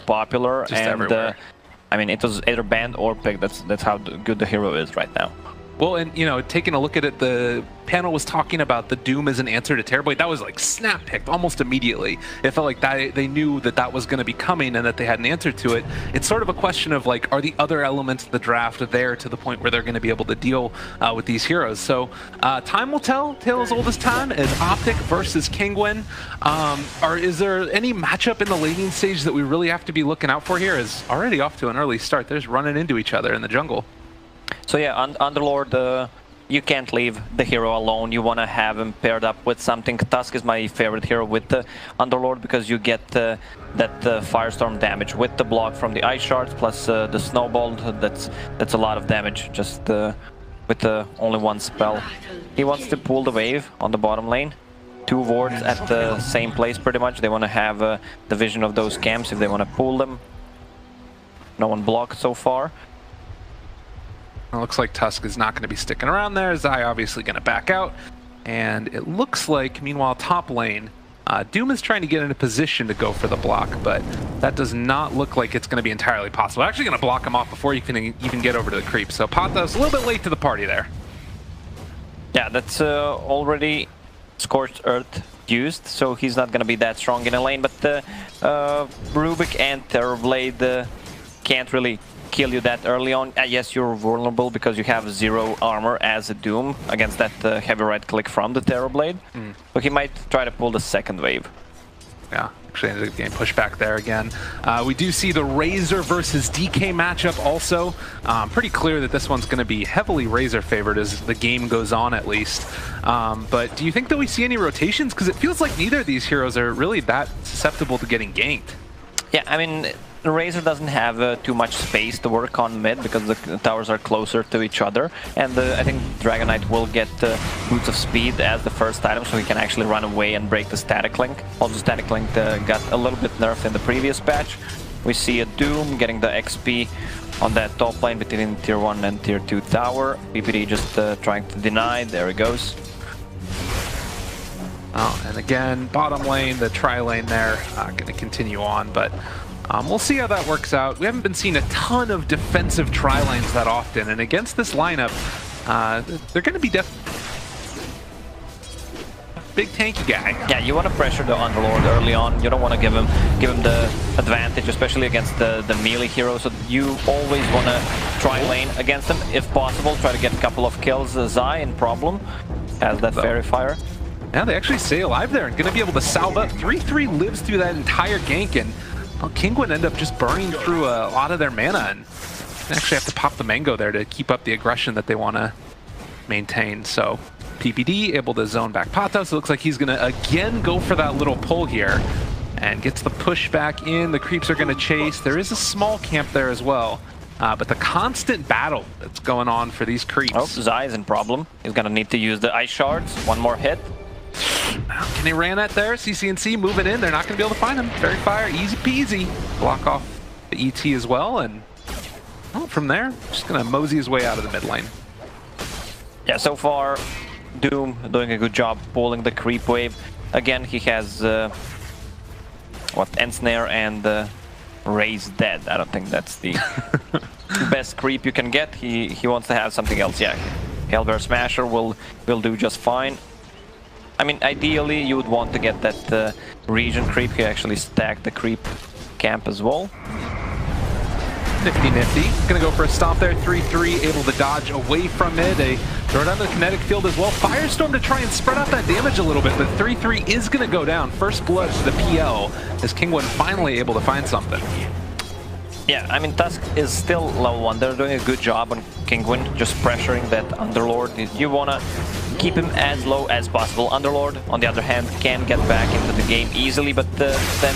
popular, Just and everywhere. I mean, it was either banned or picked. That's how good the hero is right now. Well, and you know, taking a look at it, the panel was talking about the Doom as an answer to Terrorblade. That was like snap picked almost immediately. It felt like that they knew that that was going to be coming and that they had an answer to it. It's sort of a question of like, are the other elements of the draft there to the point where they're going to be able to deal with these heroes? So time will tell. Tale as old as time is Optic versus Kinguin. Is there any matchup in the laning stage that we really have to be looking out for here? Is already off to an early start. They're just running into each other in the jungle. So yeah, Underlord, you can't leave the hero alone. You want to have him paired up with something. Tusk is my favorite hero with the Underlord because you get that Firestorm damage with the block from the Ice Shards plus the Snowball. That's a lot of damage just with only one spell. He wants to pull the wave on the bottom lane. 2 wards at the same place pretty much. They want to have the vision of those camps if they want to pull them. No one blocked so far. It looks like Tusk is not going to be sticking around there. Zai obviously going to back out. And it looks like, meanwhile, top lane, Doom is trying to get in a position to go for the block, but that does not look like it's going to be entirely possible. Actually going to block him off before you can even get over to the creep. So Patos a little bit late to the party there. Yeah, that's already Scorched Earth used, so he's not going to be that strong in a lane, but Rubik and Terrorblade can't really kill you that early on. Yes, you're vulnerable because you have 0 armor as a Doom against that heavy right click from the Terrorblade. So he might try to pull the second wave. Yeah, actually ended up getting pushed back there again. We do see the Razor versus DK matchup also. Pretty clear that this one's going to be heavily Razor favored as the game goes on at least. But do you think that we see any rotations? Because it feels like neither of these heroes are really that susceptible to getting ganked. Yeah, I mean, the Razor doesn't have too much space to work on mid because the towers are closer to each other, and I think Dragon Knight will get Boots of Speed as the first item so he can actually run away and break the Static Link. Also, Static Link got a little bit nerfed in the previous patch. We see a Doom getting the XP on that top lane between tier 1 and tier 2 tower. PPD just trying to deny, there he goes. Oh, and again, bottom lane, the tri-lane there, going to continue on, but we'll see how that works out. We haven't been seeing a ton of defensive tri-lanes that often, and against this lineup, they're going to be big tanky guy. Yeah, you want to pressure the Underlord early on. You don't want to give him the advantage, especially against the melee hero. So you always want to tri-lane against him if possible. Try to get a couple of kills. Zai in problem has that Fairy Fire. Yeah, they actually stay alive there and going to be able to salve up. 3-3 lives through that entire gank, and well, Kinguin end up just burning through a lot of their mana, and they actually have to pop the mango there to keep up the aggression that they want to maintain. So PPD able to zone back Patos. It looks like he's going to again go for that little pull here and gets the push back in. The creeps are going to chase. There is a small camp there as well. But the constant battle that's going on for these creeps. Oh, Zai is in problem. He's going to need to use the Ice Shards. One more hit. Can they ran that there? CCNC moving in. They're not going to be able to find him. Fairy Fire, easy peasy. Block off the ET as well. And well, from there, just going to mosey his way out of the mid lane. Yeah, so far, Doom doing a good job pulling the creep wave. Again, he has Ensnare and Raise Dead. I don't think that's the best creep you can get. He wants to have something else. Yeah, Hellbear Smasher will do just fine. I mean, ideally, you would want to get that region creep. He actually stacked the creep camp as well. Nifty, nifty. Gonna go for a stomp there. 3-3, able to dodge away from mid. They throw down the kinetic field as well. Firestorm to try and spread out that damage a little bit, but 3-3 is gonna go down. First blood to the PL as Kinguin finally able to find something. Yeah, I mean, Tusk is still level 1. They're doing a good job on Kinguin, just pressuring that Underlord. You want to keep him as low as possible. Underlord, on the other hand, can get back into the game easily, but then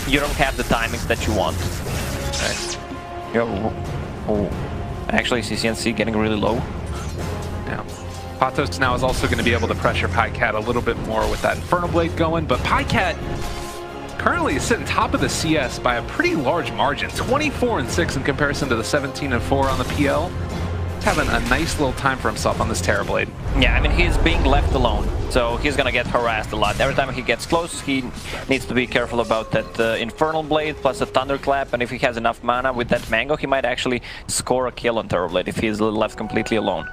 you don't have the timings that you want. Actually, CCNC getting really low. Yeah. Patos now is also going to be able to pressure Pycat a little bit more with that Infernal Blade going, but Pycat currently is sitting top of the CS by a pretty large margin, 24-6 in comparison to the 17-4 on the PL. having a nice little time for himself on this Terrorblade. Yeah, I mean, he's being left alone, so he's gonna get harassed a lot. Every time he gets close, he needs to be careful about that Infernal Blade plus a Thunderclap, and if he has enough mana with that Mango, he might actually score a kill on Terrorblade if he's left completely alone.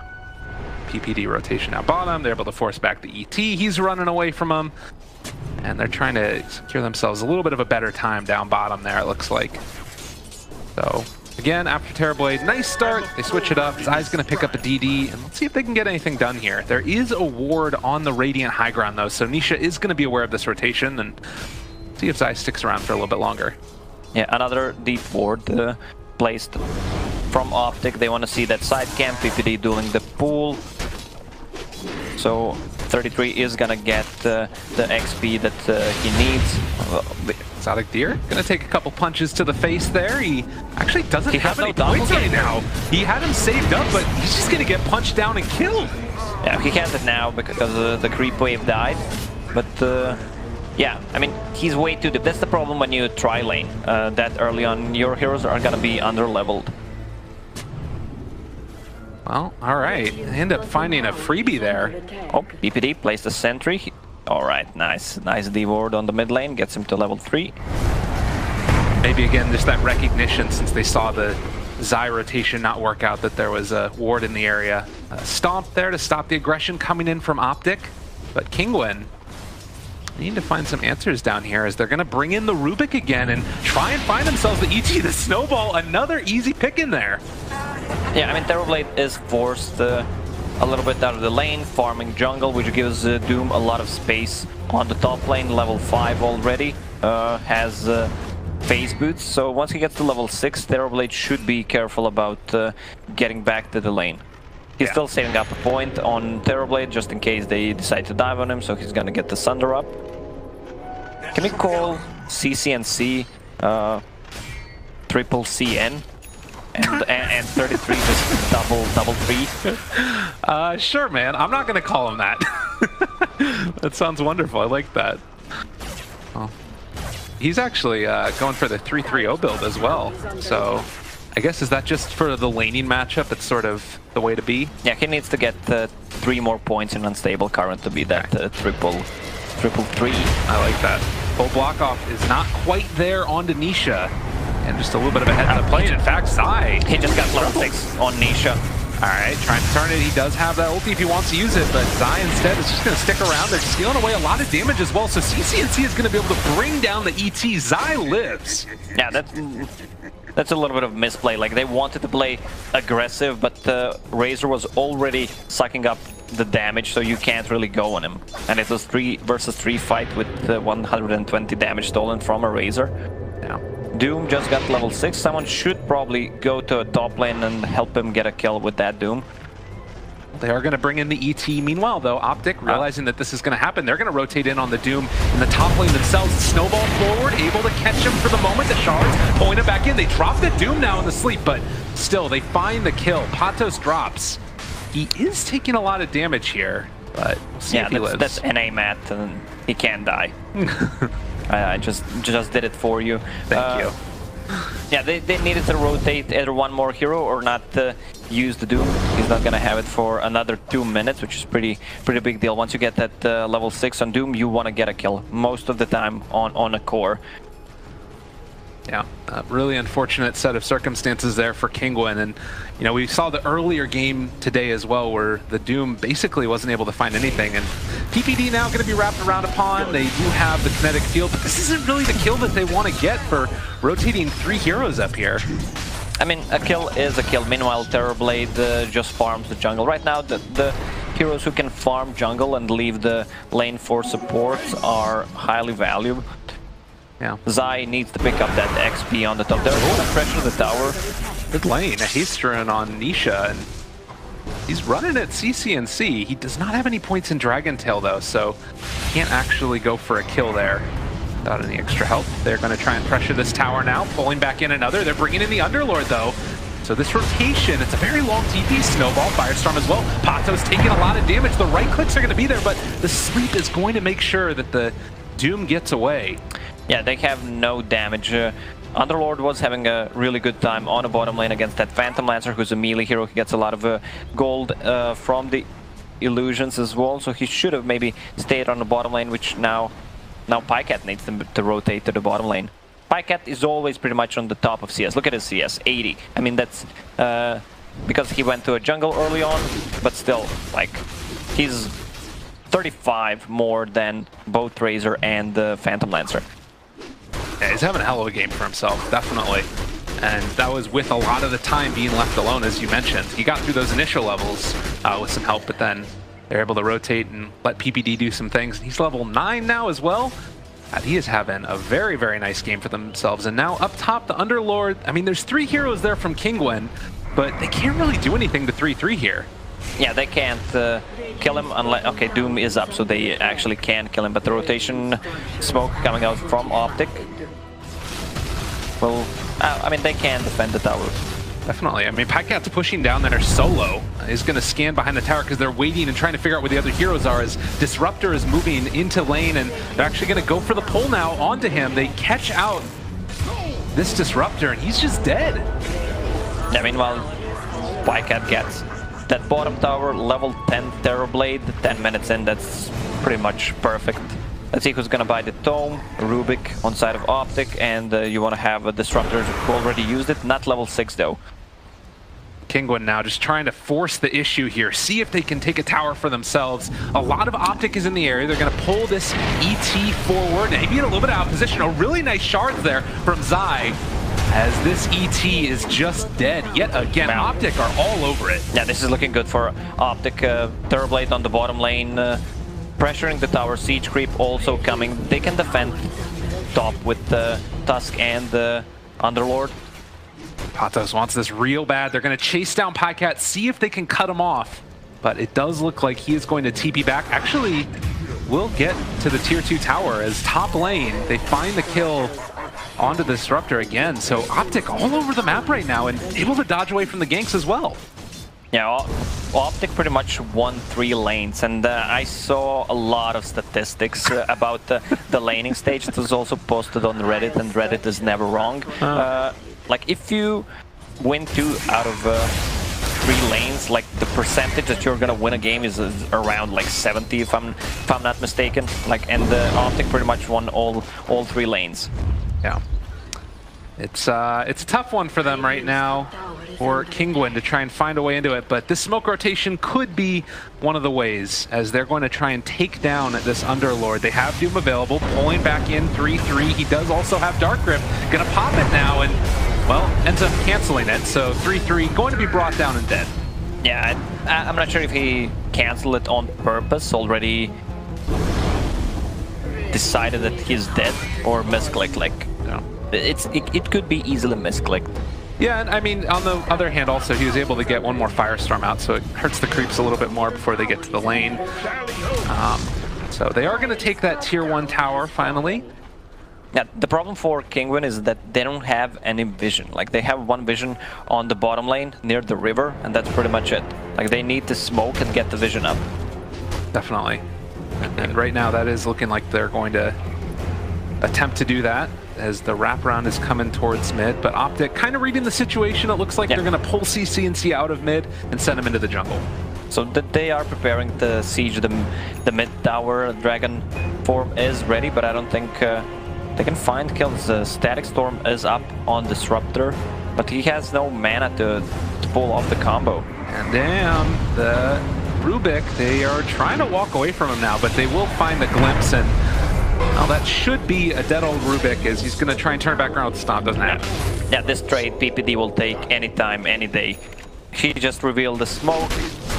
PPD rotation out bottom, they're able to force back the ET, he's running away from him, and they're trying to secure themselves a little bit of a better time down bottom there, it looks like. So, again, after Terrorblade, nice start, they switch it up, Zai's going to pick up a DD, and let's see if they can get anything done here. There is a ward on the Radiant high ground though, so Nisha is going to be aware of this rotation, and see if Zai sticks around for a little bit longer. Yeah, another deep ward placed from Optic. They want to see that side camp, PPD dueling the pool. So 33 is gonna get the XP that he needs. Exotic Deer gonna take a couple punches to the face there. He actually doesn't have any points right now. He had him saved up, but he's just gonna get punched down and killed. Yeah, he has it now because the creep wave died. But yeah, I mean, he's way too deep. That's the problem when you try lane. That early on, your heroes are gonna be under-leveled. Well, alright. They end up finding a freebie there. Oh, PPD placed a sentry. Alright, nice. Nice D-ward on the mid lane. Gets him to level 3. Maybe again, just that recognition since they saw the Zai rotation not work out that there was a ward in the area. Stomp there to stop the aggression coming in from Optic. But Kinguin need to find some answers down here as they're going to bring in the Rubik again and try and find themselves the ET, the Snowball. Another easy pick in there. Yeah, I mean, Terrorblade is forced a little bit out of the lane, farming jungle, which gives Doom a lot of space on the top lane. Level 5 already, has phase boots, so once he gets to level 6, Terrorblade should be careful about getting back to the lane. He's still saving up a point on Terrorblade just in case they decide to dive on him, so he's gonna get the Sunder up. Can we call CCNC triple CN? And 33 just double 3. Sure, man. I'm not gonna call him that. That sounds wonderful. I like that. Well, he's actually going for the 3-3-0 build as well. So I guess is that just for the laning matchup? It's sort of the way to be. Yeah, he needs to get 3 more points in unstable current to be that triple 3. I like that. Full block off is not quite there on Nisha. And just a little bit of a heads up play. In fact, Zai. He just got level 6 on Nisha. Alright, trying to turn it. He does have that ulti if he wants to use it, but Zai instead is just going to stick around. They're stealing away a lot of damage as well, so CCNC is going to be able to bring down the ET. Zai lives. Yeah, that's a little bit of misplay. Like, they wanted to play aggressive, but Razor was already sucking up the damage, so you can't really go on him. And it was 3 versus 3 fight with 120 damage stolen from a Razor. Yeah. Doom just got level 6. Someone should probably go to a top lane and help him get a kill with that Doom. They are going to bring in the ET. Meanwhile, though, Optic, realizing that this is going to happen, they're going to rotate in on the Doom in the top lane themselves. Snowball forward, able to catch him for the moment. The Shards pulling it back in. They drop the Doom now in the sleep, but still, they find the kill. Patos drops. He is taking a lot of damage here, but we'll see if he lives. That's NA Matt, and he can't die. I just did it for you. Thank you. Yeah, they needed to rotate either one more hero or not use the Doom. He's not gonna have it for another 2 minutes, which is pretty big deal. Once you get that level 6 on Doom, you want to get a kill most of the time on a core. Yeah, a really unfortunate set of circumstances there for Kinguin, and you know, we saw the earlier game today as well where the Doom basically wasn't able to find anything, and PPD now going to be wrapped around upon. They do have the kinetic field, but this isn't really the kill that they want to get for rotating 3 heroes up here. I mean, a kill is a kill. Meanwhile, Terrorblade just farms the jungle. Right now, the heroes who can farm jungle and leave the lane for supports are highly valued. Yeah. Zai needs to pick up that XP on the top. They're going to pressure the tower. Good lane. A Hasterin on Nisha, and he's running at CCNC. He does not have any points in Dragon Tail, though, so can't actually go for a kill there without any extra help. They're going to try and pressure this tower now, pulling back in another. They're bringing in the Underlord, though. So this rotation, it's a very long TP. Snowball, Firestorm as well. Patos taking a lot of damage. The right clicks are going to be there, but the sleep is going to make sure that the Doom gets away. Yeah, they have no damage. Underlord was having a really good time on the bottom lane against that Phantom Lancer, who's a melee hero. He gets a lot of gold from the illusions as well, so he should have maybe stayed on the bottom lane, which now Pycat needs to rotate to the bottom lane. Pycat is always pretty much on the top of CS. Look at his CS, 80. I mean, that's because he went to a jungle early on, but still, like, he's 35 more than both Razor and the Phantom Lancer. Yeah, he's having a hell of a game for himself, definitely. And that was with a lot of the time being left alone, as you mentioned. He got through those initial levels with some help, but then they're able to rotate and let PPD do some things. He's level 9 now as well. And he is having a very, very nice game for themselves. And now up top, the Underlord, I mean, there's 3 heroes there from Kinguin, but they can't really do anything to 3-3 here. Yeah, they can't kill him unless... Okay, Doom is up, so they actually can kill him, but the rotation smoke coming out from Optic... Well, I mean, they can defend the tower. Definitely. I mean, Pycat's pushing down there solo. He's going to scan behind the tower because they're waiting and trying to figure out where the other heroes are as Disruptor is moving into lane, and they're actually going to go for the pull now onto him. They catch out this Disruptor, and he's just dead. Yeah, meanwhile, Pycat gets that bottom tower, level 10 Terrorblade, 10 minutes in, that's pretty much perfect. Let's see who's gonna buy the Tome. Rubik on side of Optic, and you want to have a Disruptor who already used it, not level 6 though. Kinguin now just trying to force the issue here, see if they can take a tower for themselves. A lot of Optic is in the area. They're going to pull this ET forward. Now, he beat a little bit out of position. A really nice shards there from Zai, as this ET is just dead yet again. Wow. Optic are all over it. Yeah, this is looking good for Optic. Terrorblade on the bottom lane, pressuring the tower. Siege creep also coming. They can defend top with Tusk and Underlord. Patos wants this real bad. They're going to chase down Pycat, see if they can cut him off. But it does look like he is going to TP back. Actually, we'll get to the tier 2 tower as top lane. They find the kill onto the Disruptor again. So Optic all over the map right now and able to dodge away from the ganks as well. Yeah, Optic pretty much won 3 lanes, and I saw a lot of statistics about the laning stage. It was also posted on Reddit, and Reddit is never wrong. Like, if you win 2 out of 3 lanes, like, the percentage that you're gonna win a game is around like 70, if I'm not mistaken. Like, and Optic pretty much won all 3 lanes. Yeah, it's a tough one for them right now, for Kinguin to try and find a way into it. But this smoke rotation could be one of the ways, as they're going to try and take down this Underlord. They have Doom available, pulling back in 3-3. He does also have Dark Grip, gonna pop it now, and well, ends up canceling it. So 3-3 going to be brought down and dead. Yeah, I'm not sure if he canceled it on purpose, already decided that he's dead, or misclicked. Like, no. It could be easily misclicked. Yeah, and I mean, on the other hand, also, he was able to get one more Firestorm out, so it hurts the creeps a little bit more before they get to the lane. So they are going to take that tier 1 tower, finally. Yeah, the problem for Kinguin is that they don't have any vision. Like, they have one vision on the bottom lane near the river, and that's pretty much it. Like, they need to smoke and get the vision up. Definitely. And right now, that is looking like they're going to attempt to do that, as the wraparound is coming towards mid. But Optic kind of reading the situation. It looks like they're going to pull CC out of mid and send him into the jungle. So they are preparing to siege the mid tower. Dragon form is ready, but I don't think they can find kills. Static Storm is up on Disruptor, but he has no mana to pull off the combo. And damn, the Rubik, they are trying to walk away from him now, but they will find the glimpse, and well, that should be a dead old Rubik, as he's going to try and turn back around with the stomp. Doesn't happen. Yeah, this trade PPD will take any time, any day. He just revealed the smoke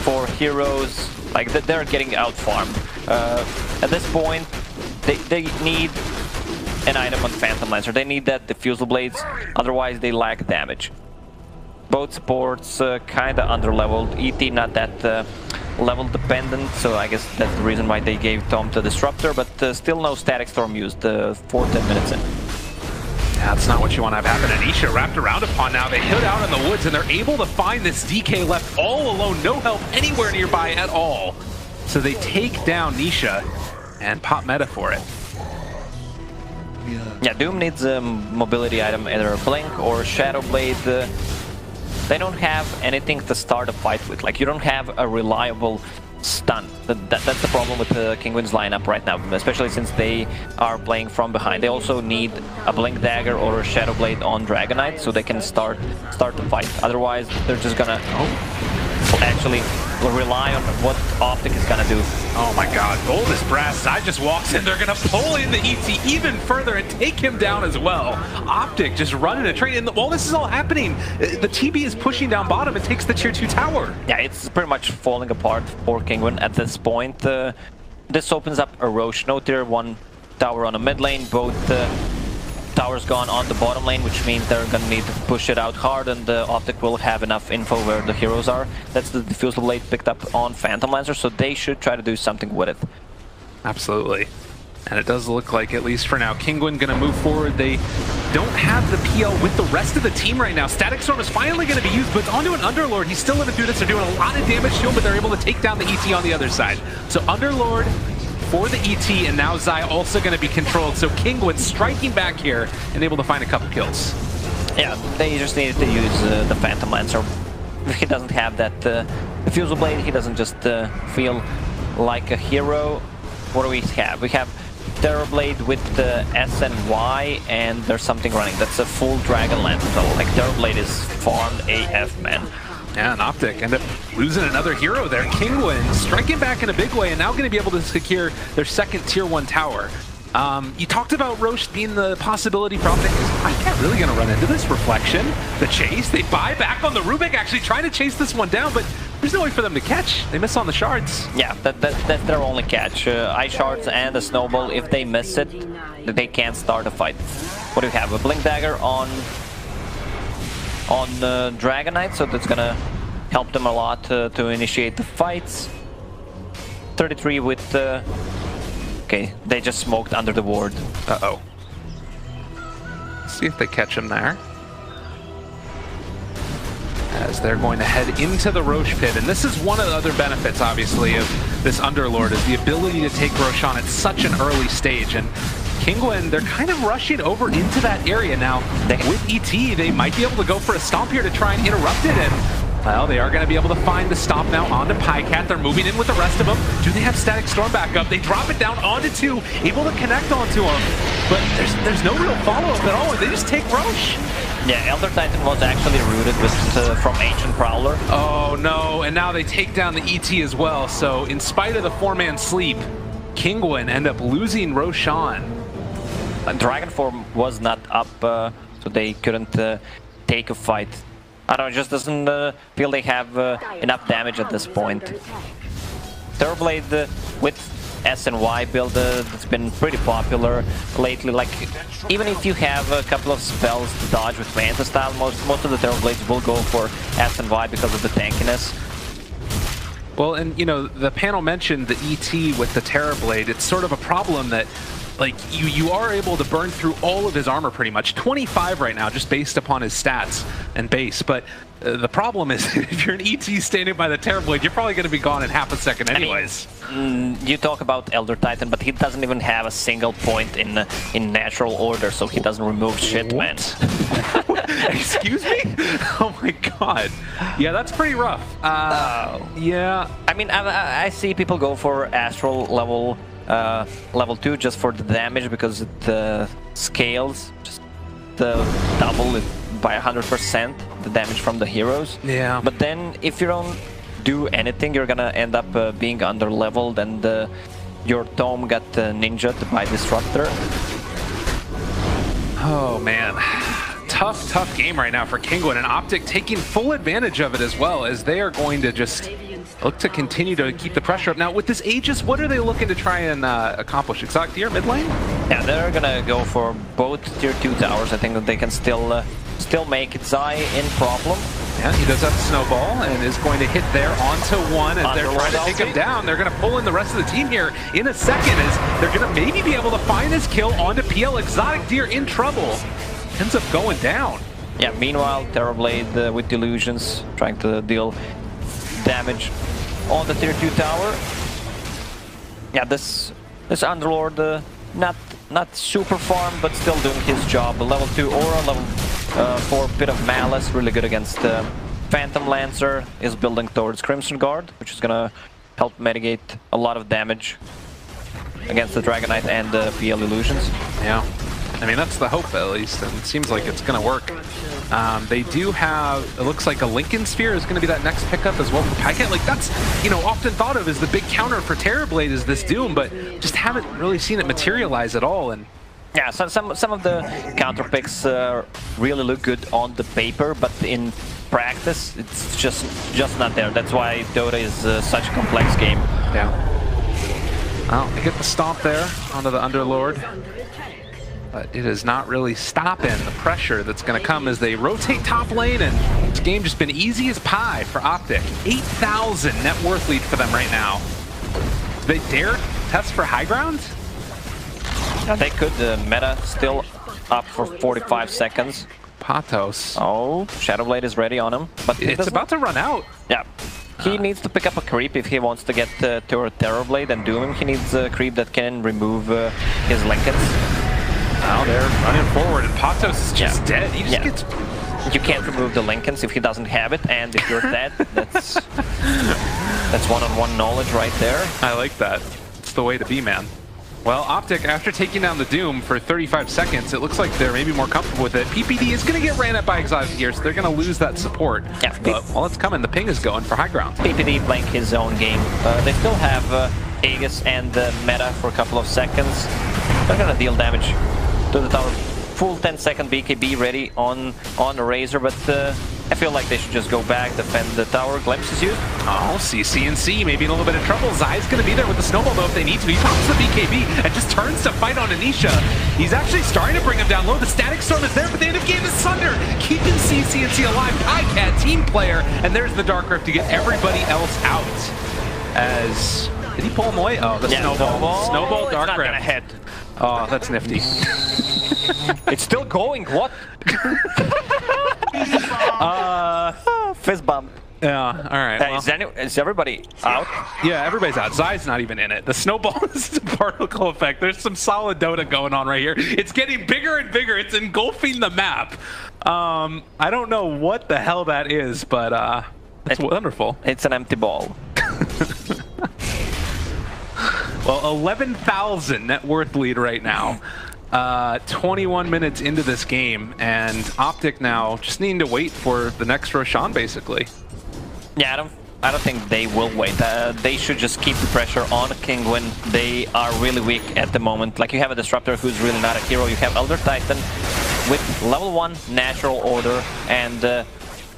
for heroes. Like, they're getting out-farmed. At this point, they need an item on Phantom Lancer. They need that Diffusal Blades, otherwise they lack damage. Both supports kinda under-leveled. ET not that level dependent, so I guess that's the reason why they gave Tom to Disruptor, but still no Static Storm used for 10 minutes in. Yeah, that's not what you want to have happen. Anisha wrapped around upon now. They hid out in the woods, and they're able to find this DK left all alone. No help anywhere nearby at all. So they take down Nisha and pop meta for it. Yeah, Doom needs a mobility item, either a Blink or Shadow Blade. They don't have anything to start a fight with. Like, you don't have a reliable stun. That's the problem with the Kinguin's lineup right now, especially since they are playing from behind. They also need a Blink Dagger or a Shadow Blade on Dragonite so they can start the fight. Otherwise, they're just gonna actually rely on what Optic is gonna do. Oh my god, Boldest Brass side just walks in. They're gonna pull in the ET even further and take him down as well. Optic just running a train, and while this is all happening, the TB is pushing down bottom and takes the tier 2 tower. Yeah, it's pretty much falling apart for Kinguin at this point. This opens up a Roche, no tier 1 tower on the mid lane, both towers gone on the bottom lane, which means they're gonna need to push it out hard, and the Optic will have enough info where the heroes are. That's the Diffusal Blade picked up on Phantom Lancer, so they should try to do something with it. Absolutely. And it does look like, at least for now, Kinguin gonna move forward. They don't have the PL with the rest of the team right now. Static Storm is finally gonna be used, but it's onto an Underlord. He's still gonna do this. They're doing a lot of damage to him, but they're able to take down the ET on the other side. So Underlord for the ET, and now Zai also going to be controlled. So Kinguin striking back here and able to find a couple kills. Yeah, they just needed to use the Phantom Lancer. He doesn't have that Diffusal Blade. He doesn't just feel like a hero. What do we have? We have Terrorblade with the S and Y, and there's something running. That's a full Dragon Lance though. Like, Terrorblade is farmed AF, man. Yeah, and Optic end up losing another hero there. Kinguin striking back in a big way and now going to be able to secure their second tier 1 tower. You talked about Roche being the possibility for Optic. I can't really going to run into this. Reflection, the chase, they buy back on the Rubik, actually trying to chase this one down, but there's no way for them to catch. They miss on the shards. Yeah, that's their only catch. Ice shards and a snowball. If they miss it, they can't start a fight. What do you have? A Blink Dagger on Dragonite, so that's gonna help them a lot to initiate the fights. 33 with okay, they just smoked under the ward. Uh-oh. See if they catch him there. As they're going to head into the Roche pit, and this is one of the other benefits, obviously, of this Underlord, is the ability to take Roche on at such an early stage. And Kinguin, they're kind of rushing over into that area now. With ET, they might be able to go for a stomp here to try and interrupt it, and well, they are going to be able to find the stomp now onto Pycat. They're moving in with the rest of them. Do they have Static Storm back up? They drop it down onto 2, able to connect onto him, but there's no real follow-up at all. They just take Roche. Yeah, Elder Titan was actually rooted with from Ancient Prowler. Oh no, and now they take down the ET as well. So in spite of the 4-man sleep, Kinguin end up losing Roshan. Dragon Form was not up, so they couldn't take a fight. I don't know, it just doesn't feel they have enough damage at this point. Terrorblade with S and Y build that's been pretty popular lately. Like, even if you have a couple of spells to dodge with Manta style, most of the Terrorblades will go for S and Y because of the tankiness. Well, and you know, the panel mentioned the ET with the Terrorblade. It's sort of a problem that, like, you are able to burn through all of his armor pretty much. 25 right now, just based upon his stats and base. But the problem is, if you're an ET standing by the Terrorblade, you're probably going to be gone in half a second anyways. I mean, you talk about Elder Titan, but he doesn't even have a single point in natural order, so he doesn't remove shit, man. Excuse me? Oh my god. Yeah, that's pretty rough. Yeah. I mean, I see people go for Astral level 2 just for the damage, because it scales just double it by 100% the damage from the heroes. Yeah. But then if you don't do anything, you're gonna end up being under leveled, and your Tome got ninja'd by Disruptor. Oh man. Tough game right now for Kinguin, and Optic taking full advantage of it as well, as they are going to just look to continue to keep the pressure up. Now with this Aegis, what are they looking to try and accomplish? Exotic Deer mid lane? Yeah, they're gonna go for both tier 2 towers. I think that they can still make it. Zai in problem. Yeah, he does have Snowball and is going to hit there onto 1 as they're trying to take him down. They're going to pull in the rest of the team here in a second, as they're going to maybe be able to find this kill onto PL. Exotic Deer in trouble. Ends up going down. Yeah, meanwhile, Terrorblade with Delusions trying to deal damage on the tier 2 tower. Yeah, this Underlord not not super farm, but still doing his job. Level 2 Aura, level 4 Pit of Malice, really good against Phantom Lancer. Is building towards Crimson Guard, which is gonna help mitigate a lot of damage against the Dragon Knight and the PL Illusions. Yeah. I mean, that's the hope, at least, and it seems like it's going to work. They do have, it looks like a Lincoln Sphere is going to be that next pickup as well for Pycat. Like, that's, you know, often thought of as the big counter for Terrorblade is this Doom, but just haven't really seen it materialize at all. And yeah, so some of the counter picks really look good on the paper, but in practice, it's just not there. That's why Dota is such a complex game. Yeah. Well, they get the stomp there onto the Underlord. But it is not really stopping the pressure that's going to come as they rotate top lane, and this game just been easy as pie for Optic. 8,000 net worth lead for them right now. Do they dare test for high ground? Yeah, they could. Meta still up for 45 seconds. Patos. Oh, Shadowblade is ready on him, but it's about to run out. Yeah. He needs to pick up a creep if he wants to get to Terrorblade and Doom him. He needs a creep that can remove his Lincolns. Now they're running forward, and Patos is just dead. He just gets... You can't remove the Lincolns if he doesn't have it, and if you're dead, that's one-on-one knowledge right there. I like that. It's the way to be, man. Well, Optic, after taking down the Doom for 35 seconds, it looks like they're maybe more comfortable with it. PPD is going to get ran at by Exotic here, so they're going to lose that support. Yeah, but while it's coming, the ping is going for high ground. PPD playing his own game. They still have Aegis and Meta for a couple of seconds. They're going to deal damage to the tower. Full 10-second BKB ready on the Razor, but I feel like they should just go back, defend the tower. Glimpse is used. Oh, CNC maybe in a little bit of trouble. Zai's going to be there with the snowball though if they need to. He pops the BKB and just turns to fight on Anisha. He's actually starting to bring him down low. The Static Storm is there, but the end of game is Sunder, keeping CNC alive. Pycat, team player, and there's the Dark Rift to get everybody else out. As... Did he pull him away? Oh, the snowball. Snowball, Dark Rift. Gonna hit. Oh, that's nifty. It's still going, what? Fist bump. Yeah, alright. Well. Is everybody out? Yeah, everybody's out. Zai's not even in it. The snowball is a particle effect. There's some solid Dota going on right here. It's getting bigger and bigger. It's engulfing the map. I don't know what the hell that is, but it's wonderful. It's an empty ball. Well, 11,000 net worth lead right now. 21 minutes into this game, and Optic now just needing to wait for the next Roshan, basically. Yeah, I don't think they will wait. They should just keep the pressure on Kinguin. They are really weak at the moment. Like, you have a Disruptor who's really not a hero. You have Elder Titan with level 1 natural order, and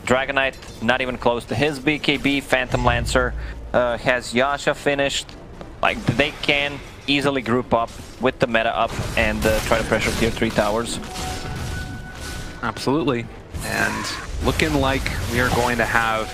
Dragon Knight not even close to his BKB. Phantom Lancer has Yasha finished. Like, they can easily group up with the meta up and try to pressure tier 3 towers. Absolutely. And looking like we are going to have,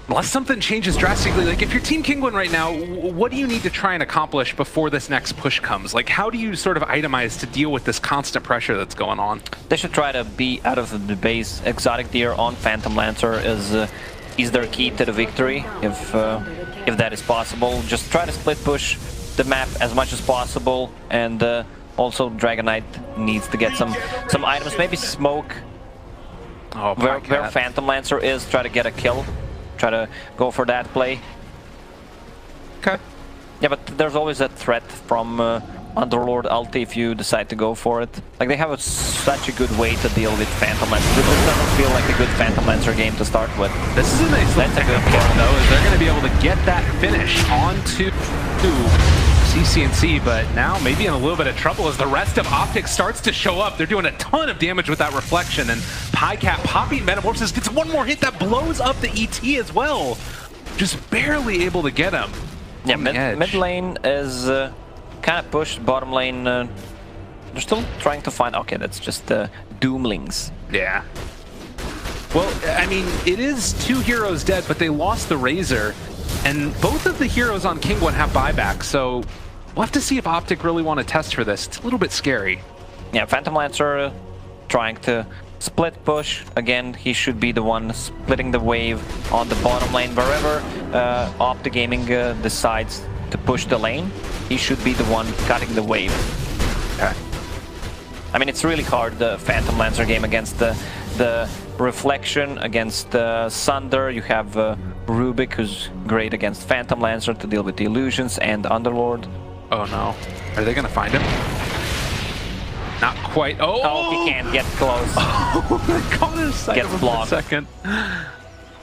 unless something changes drastically, like if you're Team Kinguin right now, what do you need to try and accomplish before this next push comes? Like, how do you sort of itemize to deal with this constant pressure that's going on? They should try to be out of the base. Exotic Deer on Phantom Lancer is their key to the victory, if that is possible. Just try to split push the map as much as possible, and also Dragon Knight needs to get some items, maybe smoke where Phantom Lancer is, try to get a kill, try to go for that play. Okay. Yeah, but there's always a threat from Underlord ulti if you decide to go for it. Like, they have such a good way to deal with Phantom Lancer. This doesn't feel like a good Phantom Lancer game to start with. This is a nice little pickup for them, though, is they're going to be able to get that finish onto CNC, but now maybe in a little bit of trouble as the rest of Optic starts to show up. They're doing a ton of damage with that reflection, and Pycat popping Metamorphosis gets one more hit that blows up the ET as well. Just barely able to get him. Yeah, mid lane is kind of pushed. Bottom lane, they're still trying to find... Okay, that's just Doomlings. Yeah. Well, I mean, it is 2 heroes dead, but they lost the Razor, and both of the heroes on Kinguin have buyback, so we'll have to see if Optic really want to test for this. It's a little bit scary. Yeah, Phantom Lancer trying to split push. Again, he should be the one splitting the wave on the bottom lane. Wherever Optic Gaming decides to push the lane, he should be the one cutting the wave. I mean, it's really hard, the Phantom Lancer game, against the Reflection, against Sunder. You have Rubik, who's great against Phantom Lancer to deal with the illusions, and Underlord. Oh no. Are they going to find him? Not quite. Oh, he can't get close. Oh, they caught his sight Gets of him blocked. for a second.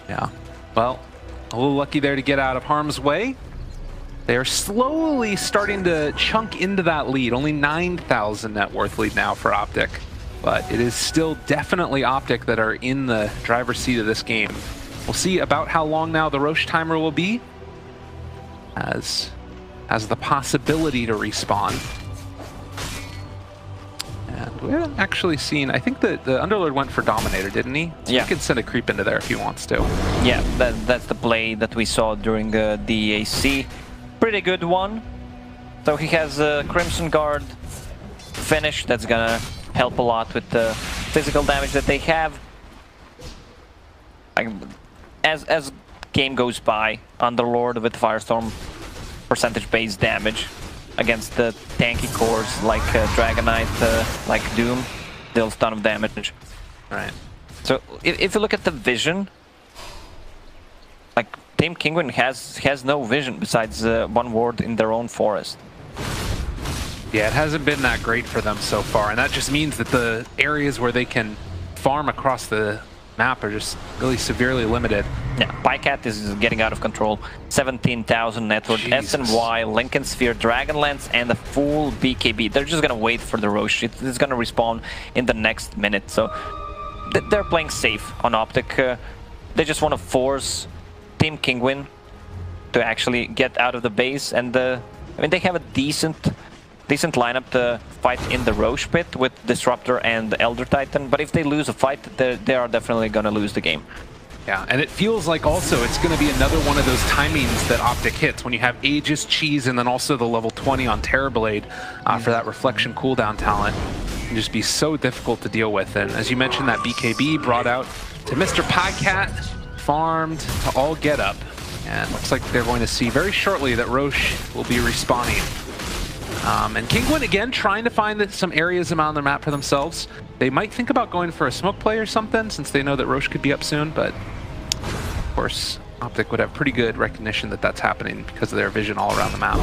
Yeah. Well, a little lucky there to get out of harm's way. They are slowly starting to chunk into that lead. Only 9,000 net worth lead now for Optic. But it is still definitely Optic that are in the driver's seat of this game. We'll see about how long now the Roche timer will be. As the possibility to respawn. And we haven't actually seen, I think the Underlord went for Dominator, didn't he? So yeah. He can send a creep into there if he wants to. Yeah, that's the play that we saw during the DAC. Pretty good one. So he has a Crimson Guard finish that's gonna help a lot with the physical damage that they have. As game goes by, Underlord with Firestorm percentage-based damage against the tanky cores like Dragonite, like Doom, deals a ton of damage. Right. So if you look at the vision, like Team Kinguin has no vision besides one ward in their own forest. Yeah, it hasn't been that great for them so far, and that just means that the areas where they can farm across the map are just really severely limited. Yeah, Pycat is getting out of control. 17,000 net worth, SNY, Lincoln Sphere, Dragonlance, and the full BKB. They're just gonna wait for the Roche. It's gonna respawn in the next minute. So they're playing safe on Optic. They just want to force Team Kinguin to actually get out of the base. And I mean, they have a decent lineup to fight in the Roche pit with Disruptor and Elder Titan, but if they lose a fight, they are definitely going to lose the game. Yeah, and it feels like also it's going to be another one of those timings that Optic hits when you have Aegis, Cheese, and then also the level 20 on Terrorblade for that Reflection cooldown talent. It can just be so difficult to deal with. And as you mentioned, that BKB brought out to Mr. Pycat, farmed to all get up. And looks like they're going to see very shortly that Roche will be respawning. And Kinguin, again, trying to find some areas around their map for themselves. They might think about going for a smoke play or something, since they know that Roche could be up soon, but of course, Optic would have pretty good recognition that that's happening because of their vision all around the map.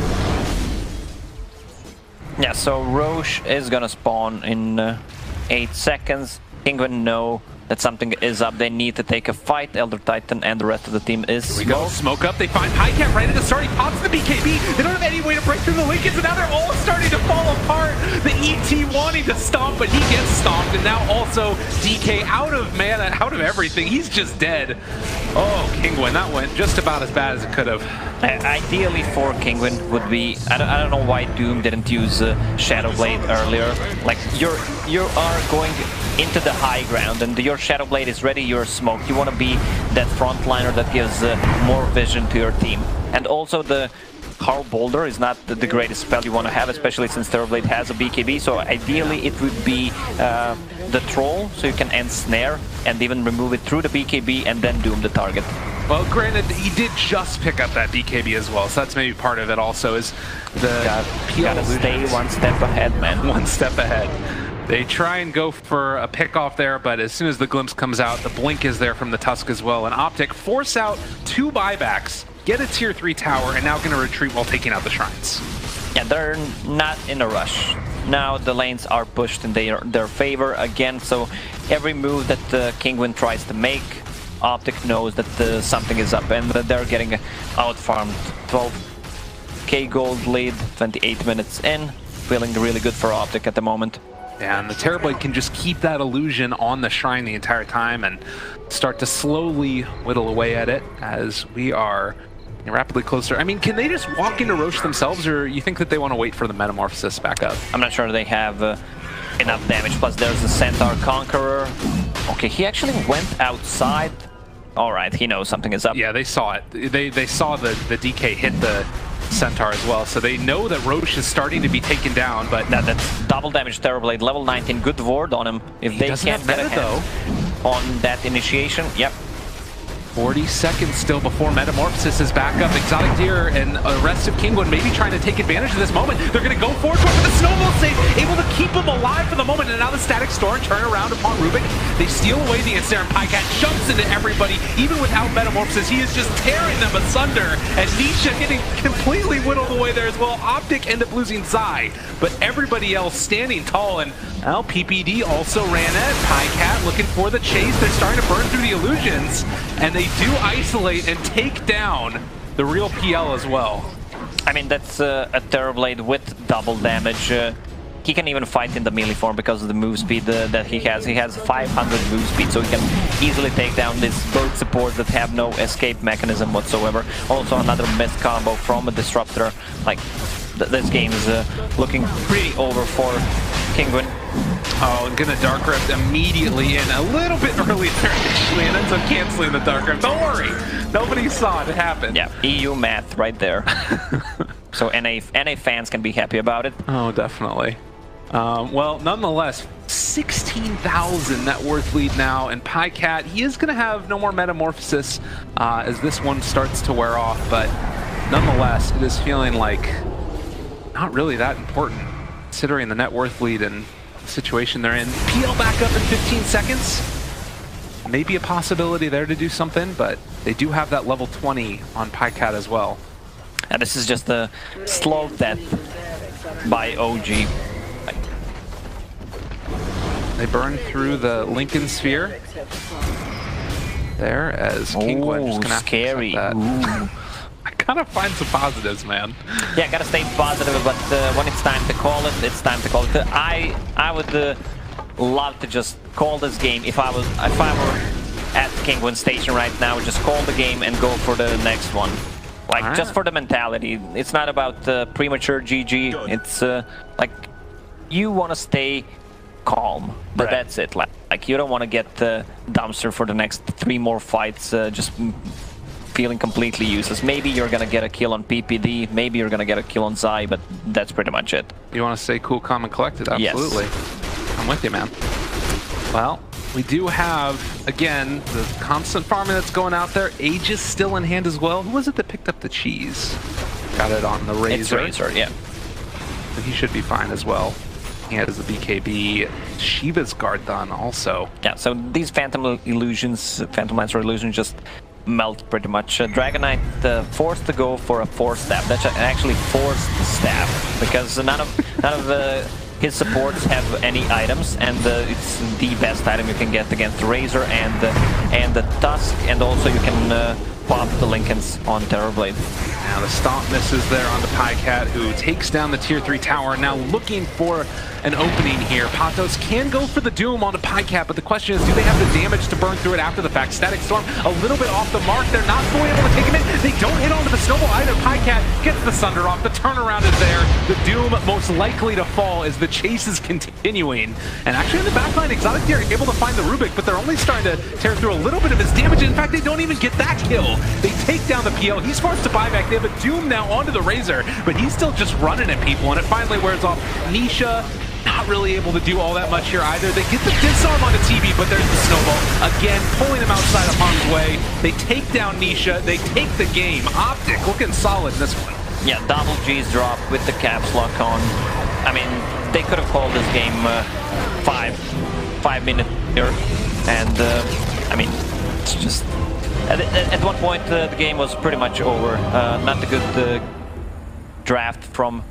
Yeah, so Roche is gonna spawn in 8 seconds. Kinguin know that something is up. They need to take a fight. Elder Titan and the rest of the team is Here we go. Smoke up. They find Pycat right at the start. He pops the BKB. They don't have any way to break through the Lincolns, and now they're all starting to fall apart. The ET wanting to stomp, but he gets stomped, and now also DK out of mana, out of everything. He's just dead. Oh, Kinguin, that went just about as bad as it could have. Ideally for Kinguin would be, I don't know why Doom didn't use Shadow Blade earlier. Like, you are going into the high ground, and your Shadow Blade is ready, you're smoked. You want to be that frontliner that gives more vision to your team. And also the Harl Boulder is not the greatest spell you want to have, especially since Terrorblade has a BKB, so ideally it would be the Troll, so you can end Snare and even remove it through the BKB and then Doom the target. Well, granted, he did just pick up that BKB as well, so that's maybe part of it also, is the gotta stay one step ahead, man. One step ahead. They try and go for a pick-off there, but as soon as the glimpse comes out, the blink is there from the Tusk as well, and Optic force out 2 buybacks, get a tier 3 tower, and now going to retreat while taking out the shrines. Yeah, they're not in a rush. Now the lanes are pushed in their favor again, so every move that Kinguin tries to make, Optic knows that something is up, and that they're getting out-farmed. 12k gold lead, 28 minutes in, feeling really good for Optic at the moment. Yeah, and the Terrorblade can just keep that illusion on the shrine the entire time and start to slowly whittle away at it as we are rapidly closer. I mean, can they just walk into Roche themselves, or you think that they want to wait for the Metamorphosis back up? I'm not sure they have enough damage, plus there's the Centaur Conqueror. Okay, he actually went outside. Alright, he knows something is up. Yeah, they saw it. They saw the DK hit the Centaur as well, so they know that Roche is starting to be taken down, but that's double damage Terrorblade, level 19, good ward on him. If they can't get a hit on that initiation, yep. 40 seconds still before Metamorphosis is back up. Exotic Deer and a rest of Kinguin maybe trying to take advantage of this moment. They're going to go forward for it, but the snowball save, able to keep him alive for the moment. And now the Static Storm turn around upon Rubik. They steal away the Instar, and Pycat jumps into everybody. Even without Metamorphosis, he is just tearing them asunder. And Nisha getting completely whittled away there as well. Optic end up losing Zai, but everybody else standing tall. And now PPD also ran it. Pycat looking for the chase. They're starting to burn through the illusions, and they do isolate and take down the real PL as well. I mean, that's a Terrorblade with double damage. He can even fight in the melee form because of the move speed that he has. He has 500 move speed, so he can easily take down these both supports that have no escape mechanism whatsoever. Also another missed combo from a Disruptor. Like, this game is looking pretty over for Kinguin. Oh, and gonna Dark Rift immediately in a little bit early there initially, and ends up canceling the Dark Rift. Don't worry, nobody saw it happen. Yeah, EU math right there. So NA fans can be happy about it. Oh, definitely. Well, nonetheless, 16,000 net worth lead now, and Pycat, he is going to have no more Metamorphosis as this one starts to wear off, but nonetheless, it is feeling like not really that important, considering the net worth lead and the situation they're in. PL back up in 15 seconds. Maybe a possibility there to do something, but they do have that level 20 on Pycat as well. And this is just a slow death by OG. They burn through the Lincoln Sphere there as Kinguin just gonna have scary. to accept that. I gotta find some positives, man. Yeah, gotta stay positive, but when it's time to call it, it's time to call it. I would love to just call this game if I were at Kinguin Station right now. Just call the game and go for the next one. Like, just for the mentality. It's not about premature GG. It's like, you want to stay calm, but that's it. Like you don't want to get dumpster for the next 3 more fights, just feeling completely useless. Maybe you're gonna get a kill on PPD, maybe you're gonna get a kill on Zai, but that's pretty much it. You want to stay cool, calm, and collected? Absolutely. Yes. I'm with you, man. Well, we do have, again, the constant farming that's going out there. Aegis still in hand as well. Who was it that picked up the cheese? Got it on the Razor. It's Razor, yeah. And he should be fine as well. He has the BKB. Shiva's guard done also. Yeah, so these Phantom Illusions, Phantom Lancer Illusions just melt pretty much. Dragon Knight forced to go for a forced stab. That's actually forced stab, because none of his supports have any items, and it's the best item you can get against Razor and the Tusk, and also you can pop the Lincolns on Terrorblade. Now the stomp misses there on the Pycat, who takes down the tier 3 tower. Now looking for an opening here. Patos can go for the Doom on the Pycat, but the question is, do they have the damage to burn through it after the fact? Static Storm a little bit off the mark. They're not fully able to take him in. They don't hit onto the snowball either. Pycat gets the Sunder off. The turnaround is there. The Doom most likely to fall as the chase is continuing. And actually in the backline, Exotic Deer able to find the Rubik, but they're only starting to tear through a little bit of his damage. In fact, they don't even get that kill. They take down the PL. He's forced to buy back. They have a Doom now onto the Razor, but he's still just running at people, and it finally wears off. Nisha not really able to do all that much here either. They get the disarm on the TV, but there's the snowball. Again, pulling him outside of harm's way. They take down Nisha. They take the game. Optic looking solid in this one. Yeah, double G's drop with the caps lock on. I mean, they could have called this game 5 minutes here, and I mean, it's just at one point the game was pretty much over. Not a good draft from